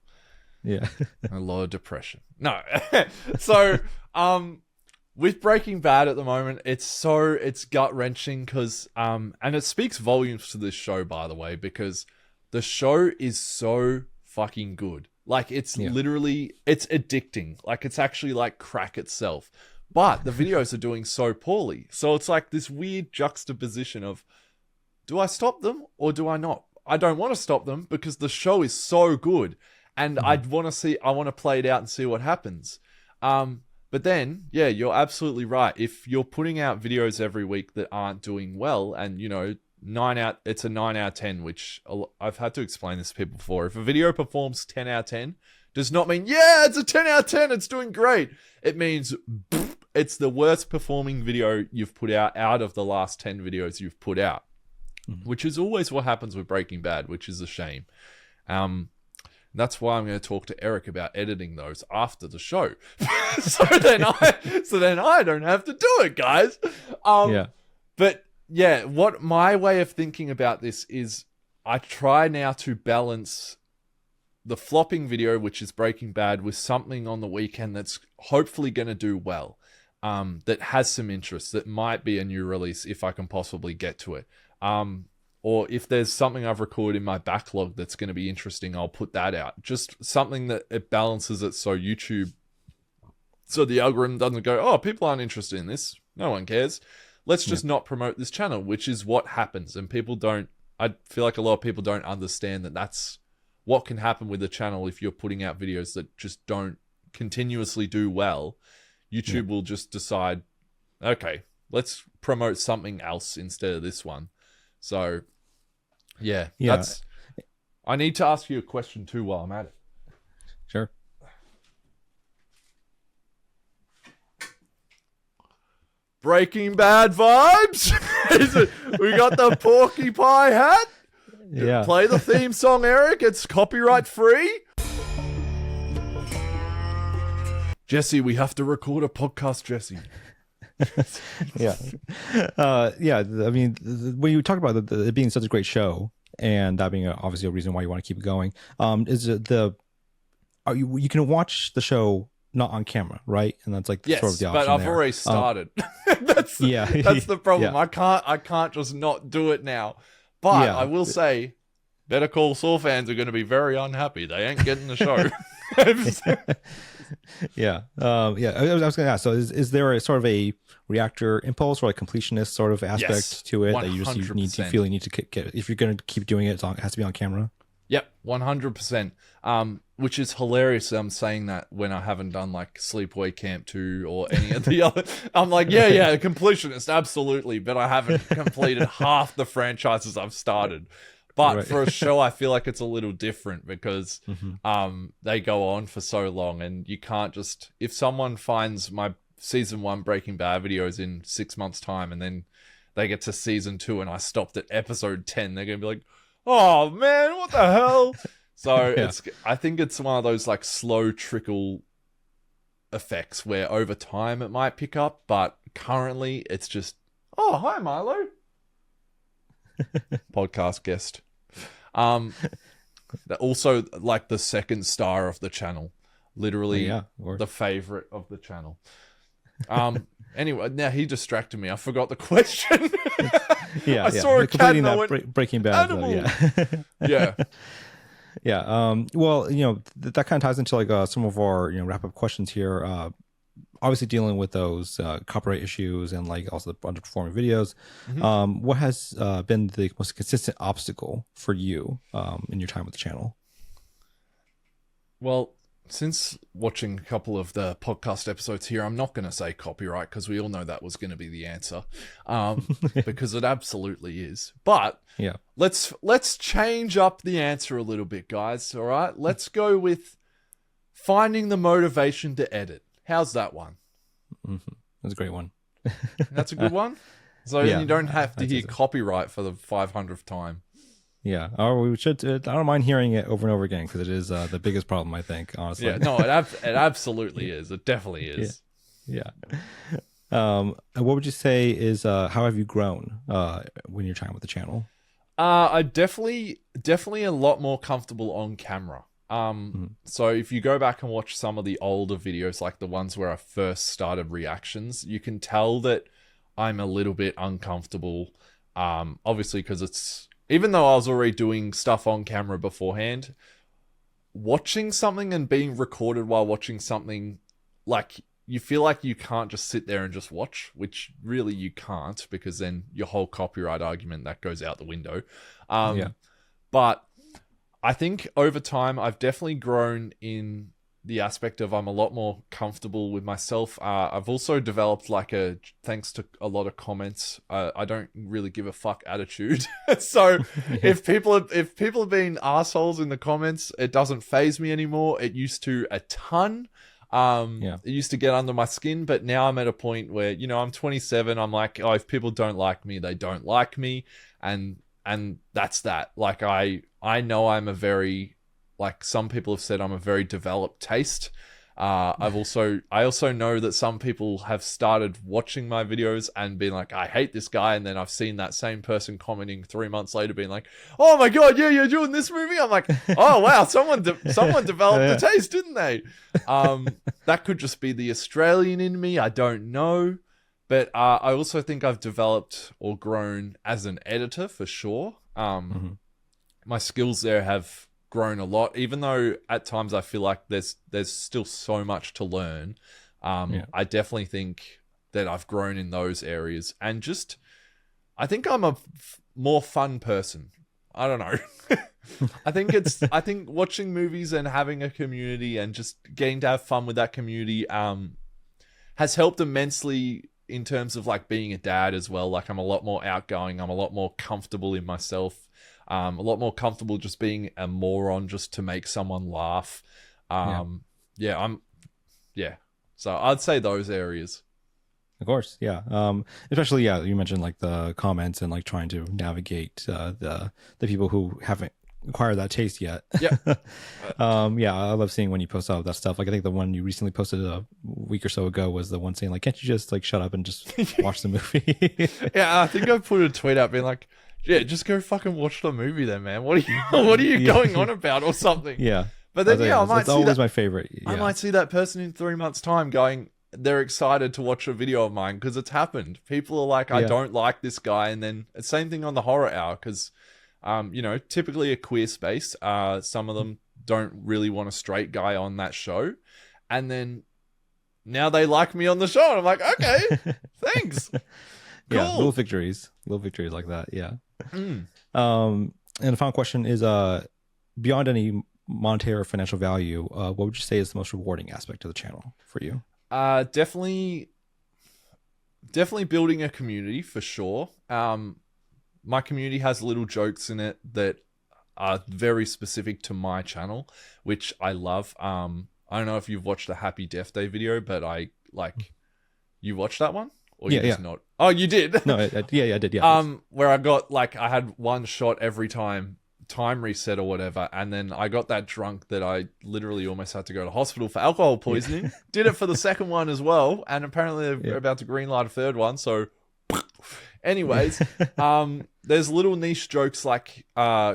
Yeah. A lot of depression. No. So, with Breaking Bad at the moment, it's gut-wrenching because, and it speaks volumes to this show, by the way, because the show is so fucking good. Like, it's literally, it's addicting. Like, it's actually like crack itself. But the videos are doing so poorly. So it's like this weird juxtaposition of, do I stop them or do I not? I don't want to stop them because the show is so good, and I want to play it out and see what happens. But then, you're absolutely right. If you're putting out videos every week that aren't doing well, and it's a 9 out of 10, which I've had to explain this to people before. If a video performs 10 out of 10, does not mean, it's a 10 out of 10, it's doing great. It means it's the worst performing video you've put out of the last 10 videos you've put out, which is always what happens with Breaking Bad, which is a shame. That's why I'm going to talk to Eric about editing those after the show. so then I don't have to do it, guys. But yeah, what my way of thinking about this is I try now to balance the flopping video, which is Breaking Bad, with something on the weekend that's hopefully going to do well, that has some interest, that might be a new release if I can possibly get to it. Or if there's something I've recorded in my backlog that's going to be interesting, I'll put that out. Just something that it balances it so the algorithm doesn't go, oh, people aren't interested in this. No one cares. Let's just not promote this channel, which is what happens. And I feel like a lot of people don't understand that that's what can happen with the channel if you're putting out videos that just don't continuously do well. YouTube will just decide, okay, let's promote something else instead of this one. So, yeah. I need to ask you a question too while I'm at it. Sure. Breaking Bad vibes? We got the Porky Pie hat? Yeah. Play the theme song, Eric. It's copyright free. Jesse, we have to record a podcast, Jesse. Yeah. I mean, when you talk about it being such a great show, and that being obviously a reason why you want to keep it going, is you can watch the show not on camera, right? And that's like sort of the option. But I've already started. That's the problem. Yeah. I can't just not do it now. But I will say, Better Call Saul fans are going to be very unhappy. They ain't getting the show. I was going to ask. So, is there a sort of a reactor impulse or a completionist sort of aspect to it 100%. That you need to get if you're going to keep doing it? It has to be on camera. Yep, 100%. Which is hilarious. I'm saying that when I haven't done like Sleepaway Camp 2 or any of the other. I'm like, a completionist, absolutely. But I haven't completed half the franchises I've started. But for a show, I feel like it's a little different because they go on for so long, and you can't just... If someone finds my season 1 Breaking Bad videos in 6 months' time, and then they get to season 2 and I stopped at episode 10, they're going to be like, oh man, what the hell? So I think it's one of those like slow trickle effects where over time it might pick up, but currently it's just, oh, hi Milo. Podcast guest. Also like the second star of the channel. Literally the favorite of the channel. Anyway, now he distracted me. I forgot the question. I saw a cat and I went, Breaking Bad. Yeah. Well, that kind of ties into like some of our wrap up questions here. Obviously dealing with those copyright issues and like also the underperforming videos. What has been the most consistent obstacle for you in your time with the channel? Well, since watching a couple of the podcast episodes here, I'm not going to say copyright because we all know that was going to be the answer, because it absolutely is. But let's change up the answer a little bit, guys. All right, let's go with finding the motivation to edit. How's that one? That's a great one. That's a good one. So you don't have to hear copyright for the 500th time. Yeah, or we should. I don't mind hearing it over and over again because it is the biggest problem, I think. Honestly, it absolutely is. It definitely is. Yeah. And what would you say is how have you grown when you're trying with the channel? I definitely a lot more comfortable on camera. So if you go back and watch some of the older videos, like the ones where I first started reactions, you can tell that I'm a little bit uncomfortable. Obviously, because even though I was already doing stuff on camera beforehand, watching something and being recorded while watching something, like, you feel like you can't just sit there and just watch, which really you can't, because then your whole copyright argument, that goes out the window. But I think over time, I've definitely grown in the aspect of I'm a lot more comfortable with myself. I've also developed like thanks to a lot of comments, I don't really give a fuck attitude. So if people have been assholes in the comments, it doesn't faze me anymore. It used to a ton. It used to get under my skin, but now I'm at a point where, you know, I'm 27. I'm like, oh, if people don't like me, they don't like me. And that's that. Like, I know I'm a very, like, some people have said I'm a very developed taste. I also know that some people have started watching my videos and been like, I hate this guy. And then I've seen that same person commenting 3 months later being like, oh my God, yeah, you're doing this movie. I'm like, oh wow, someone developed the taste, didn't they? That could just be the Australian in me. I don't know. But I also think I've developed or grown as an editor for sure. My skills there have grown a lot, even though at times I feel like there's still so much to learn. I definitely think that I've grown in those areas, and just I think I'm a more fun person. I don't know. I think watching movies and having a community and just getting to have fun with that community has helped immensely in terms of like being a dad as well. Like, I'm a lot more outgoing. I'm a lot more comfortable in myself. A lot more comfortable just being a moron just to make someone laugh. So I'd say those areas. Of course, yeah. Especially, you mentioned like the comments and like trying to navigate the people who haven't acquired that taste yet. Yeah. I love seeing when you post all that stuff. Like, I think the one you recently posted a week or so ago was the one saying like, can't you just like shut up and just watch the movie? Yeah, I think I put a tweet out being like, yeah, just go fucking watch the movie then, man. What are you going on about or something? Yeah. But then, I might it's see always that, my favorite. Yeah. I might see that person in 3 months' time going, they're excited to watch a video of mine because it's happened. People are like, I don't like this guy. And then same thing on the horror hour because, typically a queer space. Some of them don't really want a straight guy on that show. And then now they like me on the show. And I'm like, okay, thanks. Cool. Yeah, little victories like that. Yeah. And the final question is, beyond any monetary or financial value, what would you say is the most rewarding aspect of the channel for you? Definitely building a community for sure. My community has little jokes in it that are very specific to my channel, which I love. I don't know if you've watched the Happy Death Day video, but you watched that one? Or you just not? Oh, you did? No, I did. Yeah. Where I got I had one shot every time reset or whatever, and then I got that drunk that I literally almost had to go to hospital for alcohol poisoning. Did it for the second one as well, and apparently they're about to greenlight a third one. So, anyways, there's little niche jokes like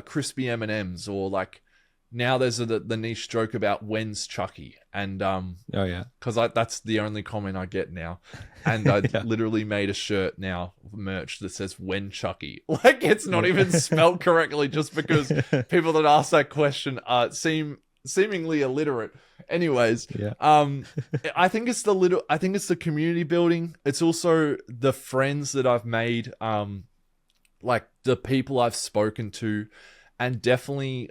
crispy M&Ms, or like now there's the niche joke about when's Chucky, and because that's the only comment I get now, and I literally made a shirt now, merch, that says when Chucky. Like, it's not even spelled correctly, just because people that ask that question seem seemingly illiterate. Anyways, I think it's the community building. It's also the friends that I've made, like the people I've spoken to. And definitely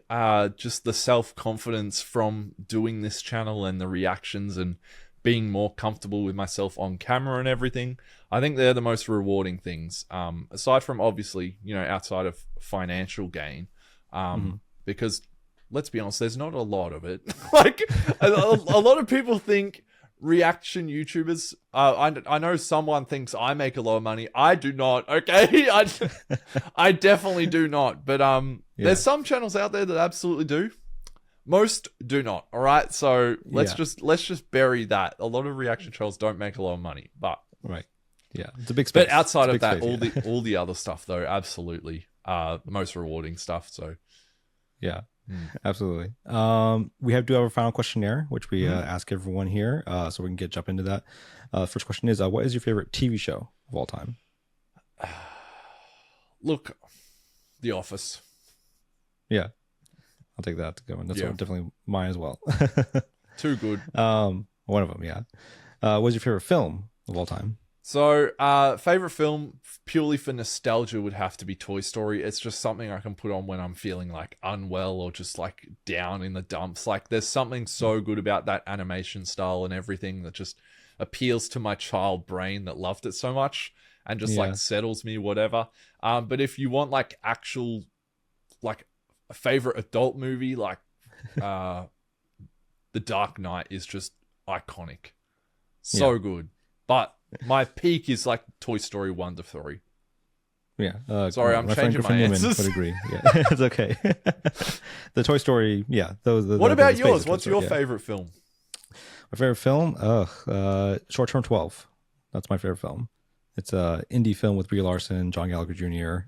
just the self-confidence from doing this channel and the reactions and being more comfortable with myself on camera and everything. I think they're the most rewarding things. Aside from, obviously, outside of financial gain. Because, let's be honest, there's not a lot of it. Like, a lot of people think reaction YouTubers, I know someone thinks I make a lot of money. I do not, okay? I definitely do not. But there's some channels out there that absolutely do. Most do not, all right? So let's just bury that. A lot of reaction channels don't make a lot of money, but it's a big space. But outside of that, all the other stuff though, absolutely most rewarding stuff. So absolutely. We do have a final questionnaire, which we ask everyone here, so we can jump into that. First question is, what is your favorite TV show of all time? Look, The Office. Yeah, I'll take that to go in. That's definitely mine as well. Too good. One of them, yeah. What's your favorite film of all time? So, favorite film, purely for nostalgia, would have to be Toy Story. It's just something I can put on when I'm feeling like unwell or just like down in the dumps. Like, there's something so good about that animation style and everything that just appeals to my child brain that loved it so much and just like settles me, whatever. But if you want like actual, like a favorite adult movie, like The Dark Knight is just iconic. So good. But my peak is like Toy Story 1 to 3. Yeah. Sorry, I'm changing my answers. Would agree. Yeah, it's okay. The Toy Story, yeah. What about yours? What's your favorite film? My favorite film? Short Term 12. That's my favorite film. It's an indie film with Brie Larson, John Gallagher Jr.,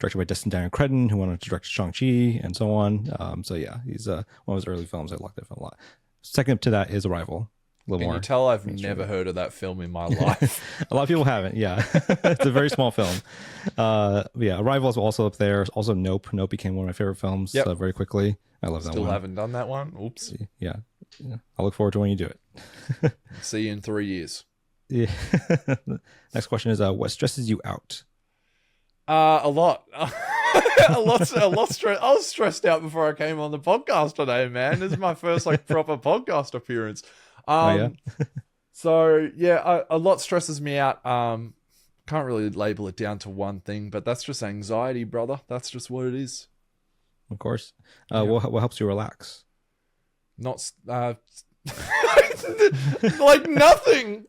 directed by Destin Daniel Cretton, who went to direct Shang-Chi and so on. So yeah, he's one of his early films. I like that film a lot. Second to that is Arrival. Can you tell I've never heard of that film in my life? A lot of people haven't, yeah. It's a very small film. Yeah, Arrival is also up there. Also Nope. Nope became one of my favorite films very quickly. I love that one. Still haven't done that one. Oops. Yeah. I look forward to when you do it. See you in 3 years. Yeah. Next question is, what stresses you out? A lot. a lot stress. I was stressed out before I came on the podcast today, man. This is my first like proper podcast appearance. So yeah, a lot stresses me out. Can't really label it down to one thing, but that's just anxiety, brother. That's just what it is. Of course. What helps you relax? Not like nothing.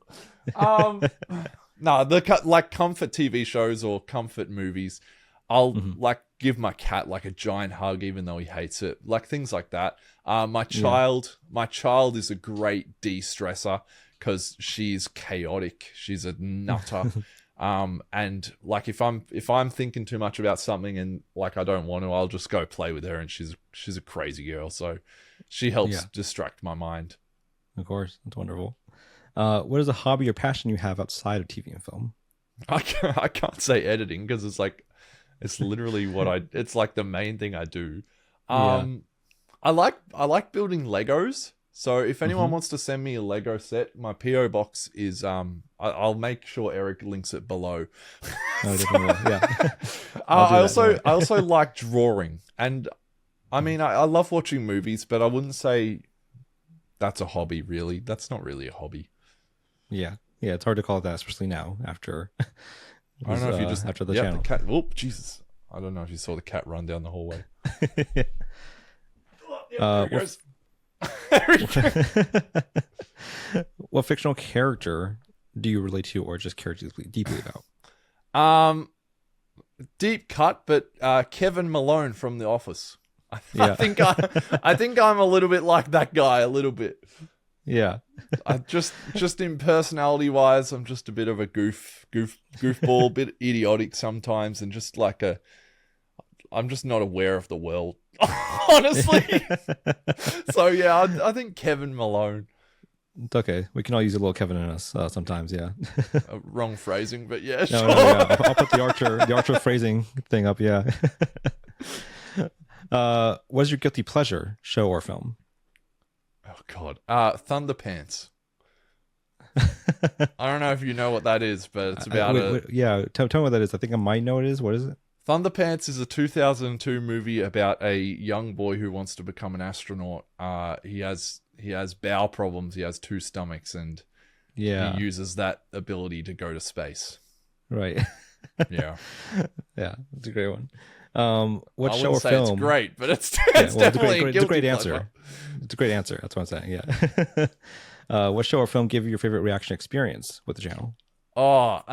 No, like comfort TV shows or comfort movies. I'll like give my cat like a giant hug, even though he hates it. Like things like that. My child is a great de-stressor because she's chaotic. She's a nutter. And like if I'm thinking too much about something and like I don't want to, I'll just go play with her, and she's a crazy girl. So she helps distract my mind. Of course, that's wonderful. What is a hobby or passion you have outside of TV and film? I can't say editing because it's literally it's like the main thing I do. I like building Legos. So if anyone wants to send me a Lego set, my PO box is I'll make sure Eric links it below. Oh, definitely. Yeah. I also like drawing, and I mean I love watching movies, but I wouldn't say that's a hobby really. That's not really a hobby. Yeah. Yeah, it's hard to call it that, especially now after I don't know if you just after the channel. The cat. Oh, Jesus. I don't know if you saw the cat run down the hallway. What fictional character do you relate to or just care deeply about? Deep cut, but Kevin Malone from The Office. I think I'm a little bit like that guy, a little bit. Yeah. I just in personality wise, I'm just a bit of a goofball, a bit idiotic sometimes, and just like I'm just not aware of the world, honestly. So yeah, I think Kevin Malone. It's okay. We can all use a little Kevin in us sometimes. Yeah. Wrong phrasing, but yeah. Sure. No, yeah. I'll put the Archer phrasing thing up. Yeah. What's your guilty pleasure, show or film? Oh God, Thunderpants. I don't know if you know what that is, but it's about Tell me what that is. I think I might know what it is. What is it? Thunderpants is a 2002 movie about a young boy who wants to become an astronaut. He has bowel problems. He has 2 stomachs, and he uses that ability to go to space. Right. Yeah. Yeah, it's a great one. What show or film? It's great, but it's definitely it's a great answer. It's a great answer. That's what I'm saying. Yeah. What show or film gave you your favorite reaction experience with the channel? Oh,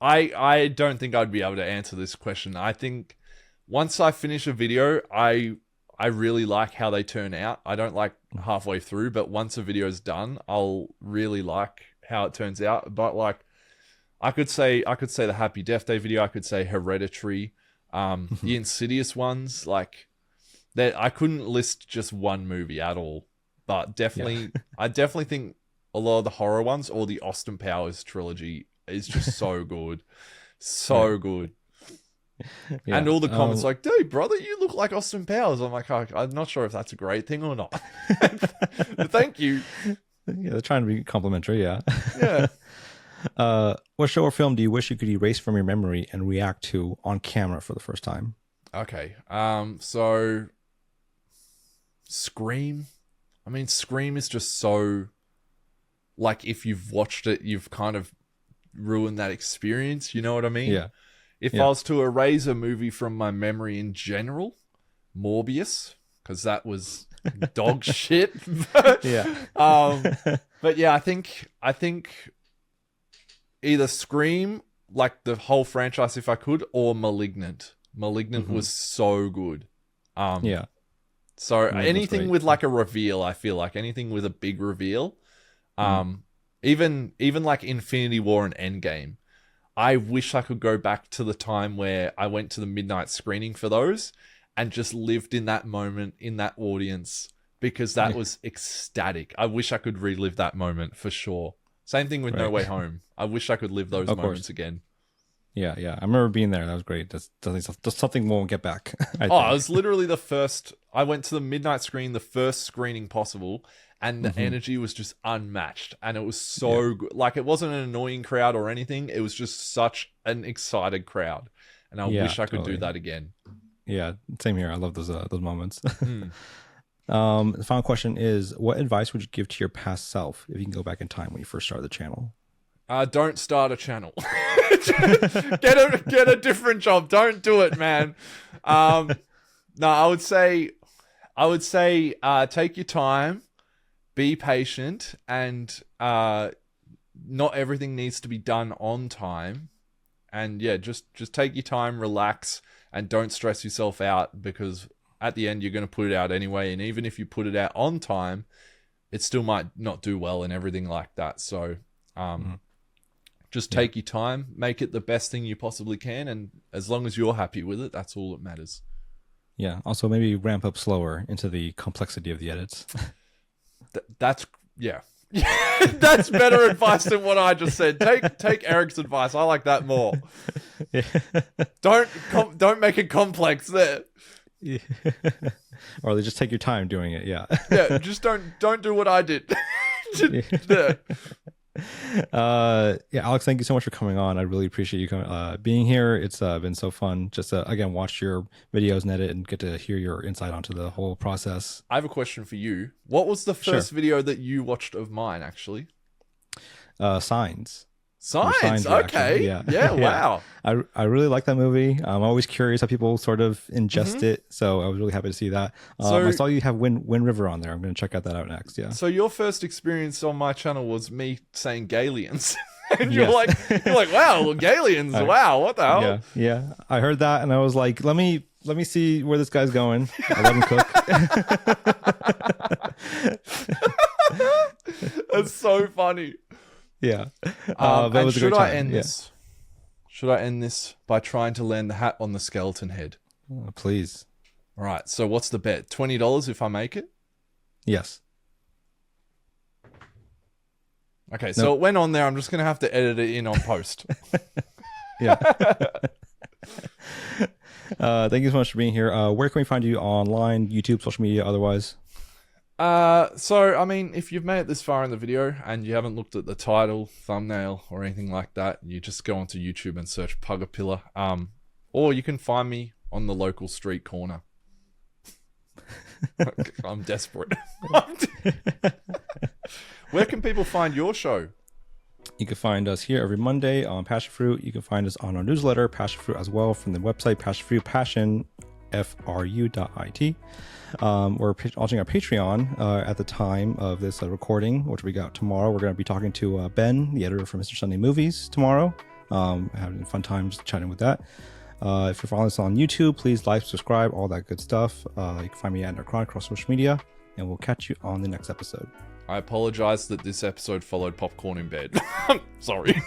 I don't think I'd be able to answer this question. I think once I finish a video, I really like how they turn out. I don't like halfway through, but once a video's done, I'll really like how it turns out. But like, I could say the Happy Death Day video. I could say Hereditary. The Insidious ones, like that. I couldn't list just one movie at all, but definitely, I definitely think a lot of the horror ones or the Austin Powers trilogy is just so good, good. Yeah. And all the comments like, "Dude, brother, you look like Austin Powers." I'm like, I'm not sure if that's a great thing or not. Thank you. Yeah, they're trying to be complimentary. Yeah. Yeah. What show or film do you wish you could erase from your memory and react to on camera for the first time? Okay. So Scream. I mean, Scream is just so, like, if you've watched it, you've kind of ruined that experience. You know what I mean? Yeah. If I was to erase a movie from my memory in general, Morbius, because that was dog shit. Yeah. But yeah, I think either Scream, like the whole franchise, if I could, or Malignant. Malignant was so good. Yeah. So Malignant's anything great. with like a reveal, I feel like anything with a big reveal, even like Infinity War and Endgame. I wish I could go back to the time where I went to the midnight screening for those and just lived in that moment, in that audience, because that was ecstatic. I wish I could relive that moment for sure. Same thing with No Way Home. I wish I could live those moments again. Yeah. I remember being there. That was great. That's something we won't get back. I it was literally the first. I went to the midnight screening, the first screening possible, and the energy was just unmatched. And it was so good. Like, it wasn't an annoying crowd or anything. It was just such an excited crowd. And I wish I could do that again. Yeah, same here. I love those moments. The final question is, what advice would you give to your past self if you can go back in time when you first started the channel? Don't start a channel. get a different job. Don't do it, man. No, I would say take your time, be patient, and not everything needs to be done on time. And yeah, just take your time, relax, and don't stress yourself out, because at the end you're going to put it out anyway. And even if you put it out on time, it still might not do well and everything like that. So just take your time, make it the best thing you possibly can, and as long as you're happy with it, that's all that matters. Yeah. Also, maybe ramp up slower into the complexity of the edits. That's better advice than what I just said. Take Eric's advice. I like that more. Yeah. Don't make it complex there. Yeah. Or they just take your time doing it. Yeah. Yeah. Just don't do what I did. Yeah, Alex, thank you so much for coming on. I really appreciate you being here. It's been so fun just to, again, watch your videos and edit and get to hear your insight onto the whole process. I have a question for you. What was the first video that you watched of mine, actually? Signs. Signs, okay. Yeah, wow. I really like that movie. I'm always curious how people sort of ingest it, so I was really happy to see that. I saw you have Wind River on there. I'm going to check that out next, yeah. So your first experience on my channel was me saying Galians. And you're like, wow, Galians, wow, what the hell? Yeah. I heard that and I was like, let me see where this guy's going. I let him cook. That's so funny. Yeah. That was a great time. Should I end this by trying to land the hat on the skeleton head? Oh, please. All right. So what's the bet? $20 if I make it? Yes. Okay. So it went on there. I'm just going to have to edit it in on post. Yeah. Thank you so much for being here. Where can we find you online, YouTube, social media, otherwise? So, I mean, if you've made it this far in the video and you haven't looked at the title, thumbnail, or anything like that, you just go onto YouTube and search Puggapillar. Or you can find me on the local street corner. I'm desperate. Where can people find your show? You can find us here every Monday on Passion Fruit. You can find us on our newsletter, Passion Fruit, as well, from the website, Passion Fruit, passionfru.it. We're launching our Patreon at the time of this recording, which we got tomorrow. We're going to be talking to Ben, the editor for Mr. Sunday Movies, tomorrow. Having fun times chatting with that. If you're following us on YouTube, please like, subscribe, all that good stuff. You can find me at Nerdchronic across social media, and we'll catch you on the next episode. I apologize that this episode followed popcorn in bed. Sorry.